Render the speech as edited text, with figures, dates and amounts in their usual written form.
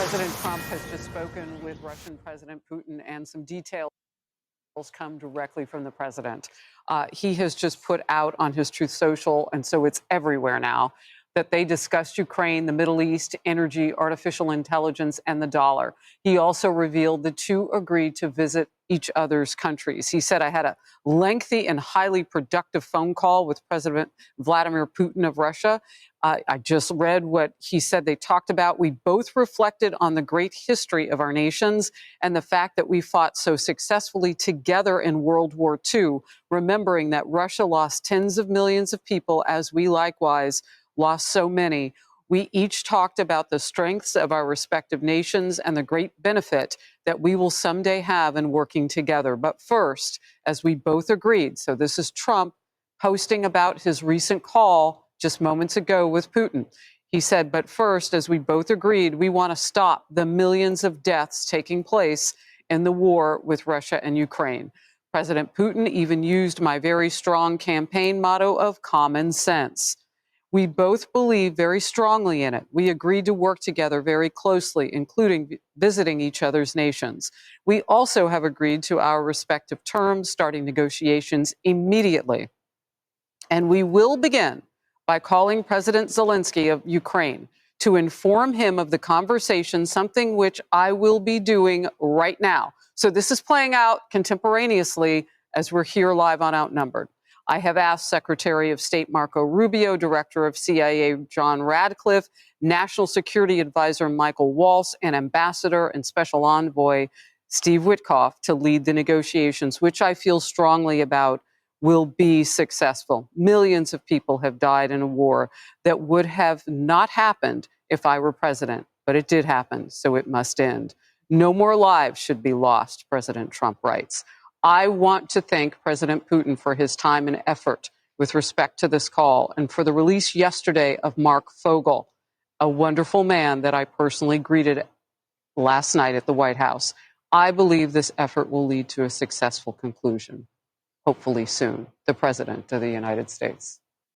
President Trump has just spoken with Russian President Putin, and some details come directly from the president. He has just put out on his Truth Social, and so it's everywhere now, that they discussed Ukraine, the Middle East, energy, artificial intelligence, and the dollar. He also revealed the two agreed to visit each other's countries. He said, "I had a lengthy and highly productive phone call with President Vladimir Putin of Russia. I just read what he said they talked about. We both reflected on the great history of our nations and the fact that we fought so successfully together in World War II, remembering that Russia lost tens of millions of people, as we likewise lost so many. We each talked about the strengths of our respective nations and the great benefit that we will someday have in working together. But first, as we both agreed," so this is Trump posting about his recent call just moments ago with Putin. He said, "But first, as we both agreed, we want to stop the millions of deaths taking place in the war with Russia and Ukraine." President Putin even used my very strong campaign motto of common sense. "We both believe very strongly in it. We agreed to work together very closely, including visiting each other's nations. We also have agreed to our respective terms, starting negotiations immediately. And we will begin by calling President Zelensky of Ukraine to inform him of the conversation, something which I will be doing right now." So this is playing out contemporaneously as we're here live on Outnumbered. "I have asked Secretary of State Marco Rubio, Director of CIA John Radcliffe, National Security Advisor Michael Waltz, and Ambassador and Special Envoy Steve Witkoff to lead the negotiations, which I feel strongly about will be successful. Millions of people have died in a war that would have not happened if I were president, but it did happen, so it must end. No more lives should be lost," President Trump writes. I want to thank President Putin for his time and effort with respect to this call, and for the release yesterday of Mark Fogel, a wonderful man that I personally greeted last night at the White House. I believe this effort will lead to a successful conclusion, hopefully soon. The President of the United States.